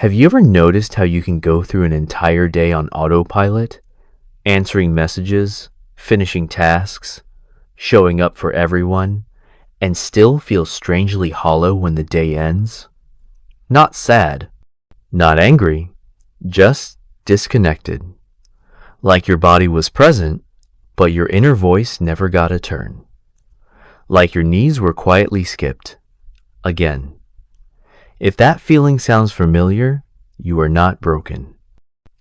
Have you ever noticed how you can go through an entire day on autopilot, answering messages, finishing tasks, showing up for everyone, and still feel strangely hollow when the day ends? Not sad, not angry, just disconnected. Like your body was present, but your inner voice never got a turn. Like your needs were quietly skipped. Again. If that feeling sounds familiar, you are not broken.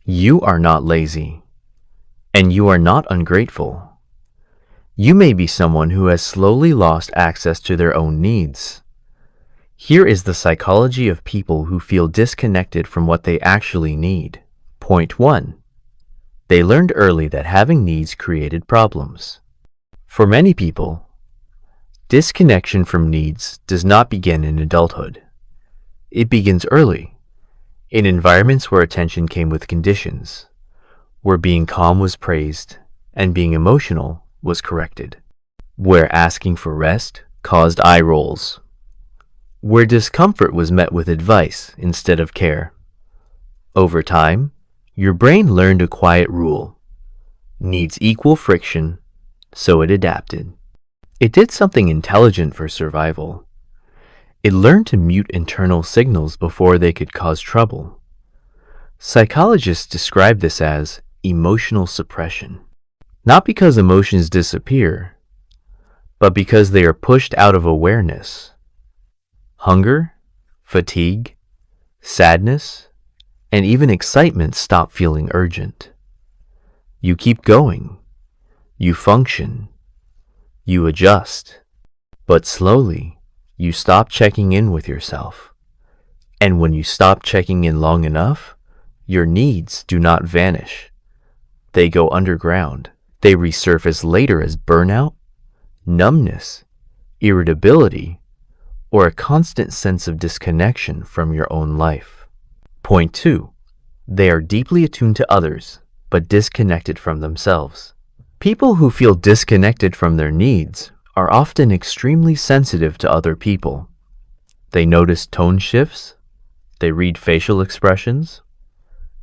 You are not lazy. And you are not ungrateful. You may be someone who has slowly lost access to their own needs. Here is the psychology of people who feel disconnected from what they actually need. Point 1. They learned early that having needs created problems. For many people, disconnection from needs does not begin in adulthood. It begins early, in environments where attention came with conditions, where being calm was praised and being emotional was corrected, where asking for rest caused eye rolls, where discomfort was met with advice instead of care. Over time, your brain learned a quiet rule: needs equal friction, so it adapted. It did something intelligent for survival. It learned to mute internal signals before they could cause trouble. Psychologists describe this as emotional suppression. Not because emotions disappear, but because they are pushed out of awareness. Hunger, fatigue, sadness, and even excitement stop feeling urgent. You keep going. You function. You adjust. But slowly, you stop checking in with yourself. And when you stop checking in long enough, your needs do not vanish. They go underground. They resurface later as burnout, numbness, irritability, or a constant sense of disconnection from your own life. Point 2. They are deeply attuned to others, but disconnected from themselves. People who feel disconnected from their needs are often extremely sensitive to other people. They notice tone shifts, they read facial expressions,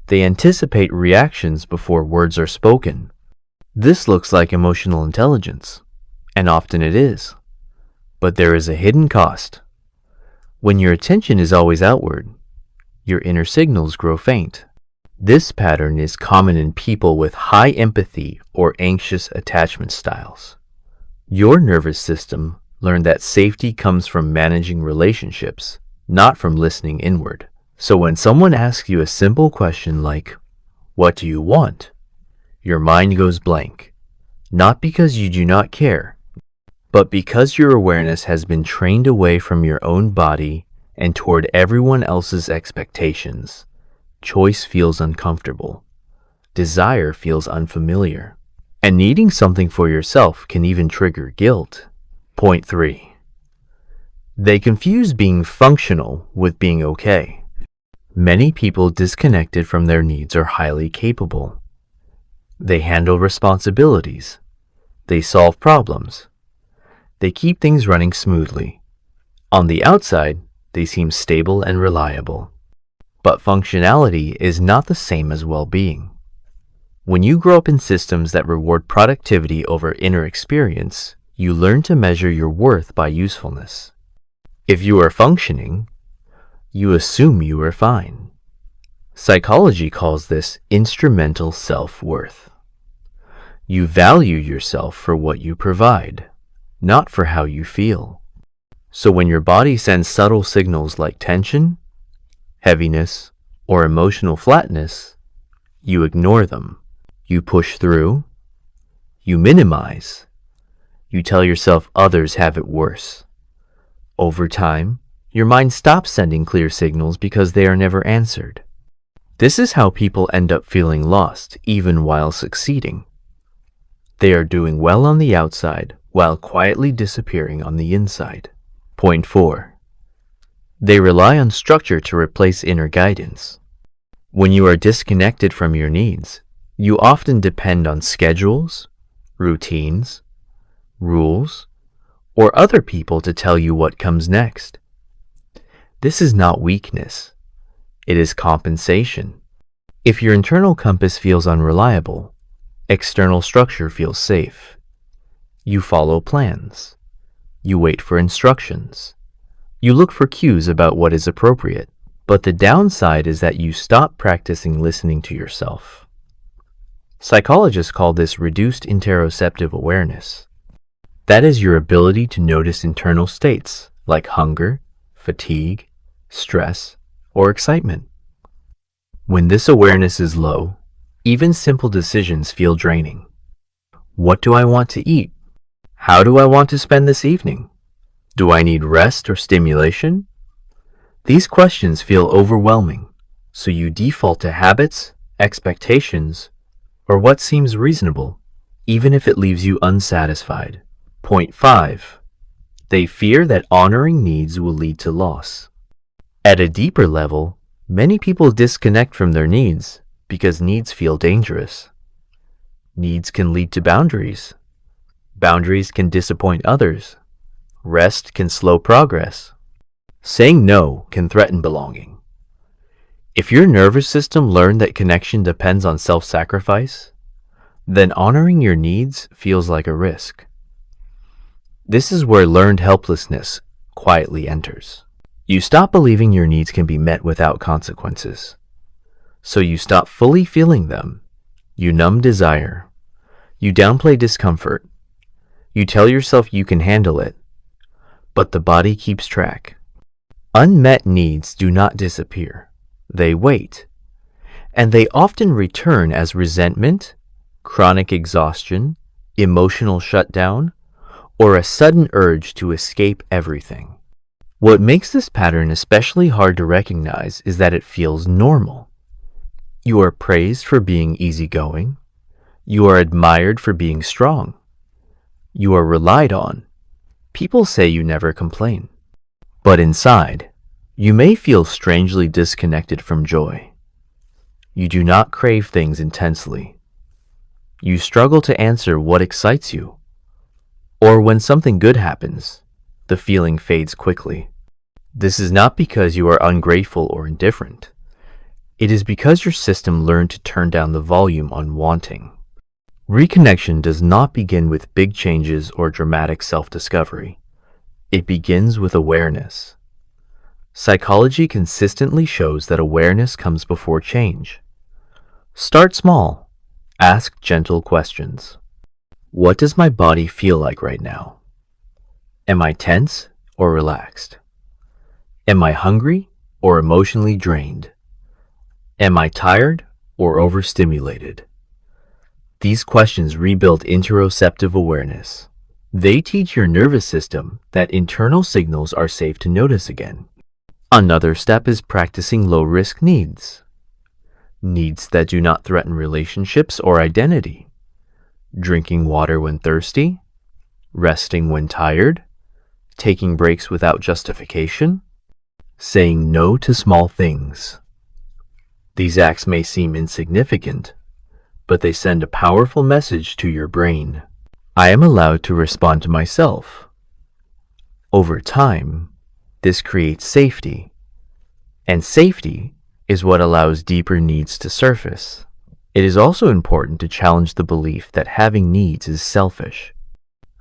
they anticipate reactions before words are spoken. This looks like emotional intelligence, and often it is. But there is a hidden cost. When your attention is always outward, your inner signals grow faint. This pattern is common in people with high empathy or anxious attachment styles. Your nervous system learned that safety comes from managing relationships, not from listening inward. So when someone asks you a simple question like, "What do you want?" your mind goes blank, not because you do not care, but because your awareness has been trained away from your own body and toward everyone else's expectations. Choice feels uncomfortable. Desire feels unfamiliar. And needing something for yourself can even trigger guilt. Point 3. They confuse being functional with being okay. Many people disconnected from their needs are highly capable. They handle responsibilities. They solve problems. They keep things running smoothly. On the outside, they seem stable and reliable. But functionality is not the same as well-being. When you grow up in systems that reward productivity over inner experience, you learn to measure your worth by usefulness. If you are functioning, you assume you are fine. Psychology calls this instrumental self-worth. You value yourself for what you provide, not for how you feel. So when your body sends subtle signals like tension, heaviness, or emotional flatness, you ignore them. You push through. You minimize. You tell yourself others have it worse. Over time, your mind stops sending clear signals because they are never answered. This is how people end up feeling lost even while succeeding. They are doing well on the outside while quietly disappearing on the inside. Point 4. They rely on structure to replace inner guidance. When you are disconnected from your needs, you often depend on schedules, routines, rules, or other people to tell you what comes next. This is not weakness. It is compensation. If your internal compass feels unreliable, external structure feels safe. You follow plans. You wait for instructions. You look for cues about what is appropriate. But the downside is that you stop practicing listening to yourself. Psychologists call this reduced interoceptive awareness. That is your ability to notice internal states like hunger, fatigue, stress, or excitement. When this awareness is low, even simple decisions feel draining. What do I want to eat? How do I want to spend this evening? Do I need rest or stimulation? These questions feel overwhelming, so you default to habits, expectations, or what seems reasonable, even if it leaves you unsatisfied. Point 5. They fear that honoring needs will lead to loss. At a deeper level, many people disconnect from their needs because needs feel dangerous. Needs can lead to boundaries. Boundaries can disappoint others. Rest can slow progress. Saying no can threaten belonging. If your nervous system learned that connection depends on self-sacrifice, then honoring your needs feels like a risk. This is where learned helplessness quietly enters. You stop believing your needs can be met without consequences. So you stop fully feeling them. You numb desire. You downplay discomfort. You tell yourself you can handle it, but the body keeps track. Unmet needs do not disappear. They wait. And they often return as resentment, chronic exhaustion, emotional shutdown, or a sudden urge to escape everything. What makes this pattern especially hard to recognize is that it feels normal. You are praised for being easygoing. You are admired for being strong. You are relied on. People say you never complain. But inside, you may feel strangely disconnected from joy. You do not crave things intensely. You struggle to answer what excites you. Or when something good happens, the feeling fades quickly. This is not because you are ungrateful or indifferent. It is because your system learned to turn down the volume on wanting. Reconnection does not begin with big changes or dramatic self-discovery. It begins with awareness. Psychology consistently shows that awareness comes before change. Start small. Ask gentle questions. What does my body feel like right now? Am I tense or relaxed? Am I hungry or emotionally drained? Am I tired or overstimulated? These questions rebuild interoceptive awareness. They teach your nervous system that internal signals are safe to notice again. Another step is practicing low-risk needs. Needs that do not threaten relationships or identity. Drinking water when thirsty, resting when tired, taking breaks without justification, saying no to small things. These acts may seem insignificant, but they send a powerful message to your brain. I am allowed to respond to myself. Over time, this creates safety, and safety is what allows deeper needs to surface. It is also important to challenge the belief that having needs is selfish.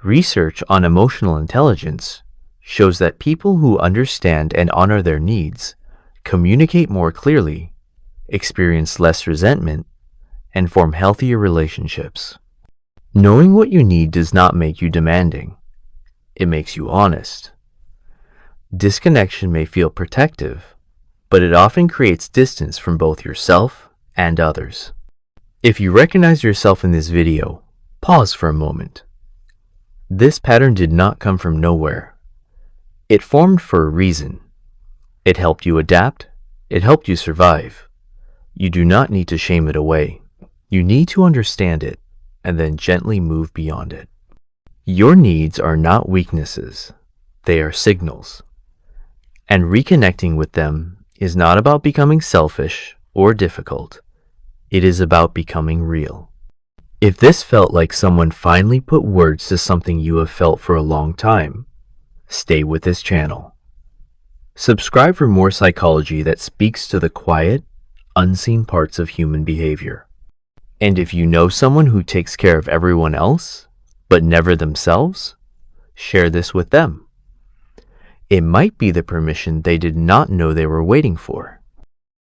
Research on emotional intelligence shows that people who understand and honor their needs communicate more clearly, experience less resentment, and form healthier relationships. Knowing what you need does not make you demanding. It makes you honest. Disconnection may feel protective, but it often creates distance from both yourself and others. If you recognize yourself in this video, pause for a moment. This pattern did not come from nowhere. It formed for a reason. It helped you adapt. It helped you survive. You do not need to shame it away. You need to understand it and then gently move beyond it. Your needs are not weaknesses. They are signals. And reconnecting with them is not about becoming selfish or difficult. It is about becoming real. If this felt like someone finally put words to something you have felt for a long time, stay with this channel. Subscribe for more psychology that speaks to the quiet, unseen parts of human behavior. And if you know someone who takes care of everyone else, but never themselves, share this with them. It might be the permission they did not know they were waiting for.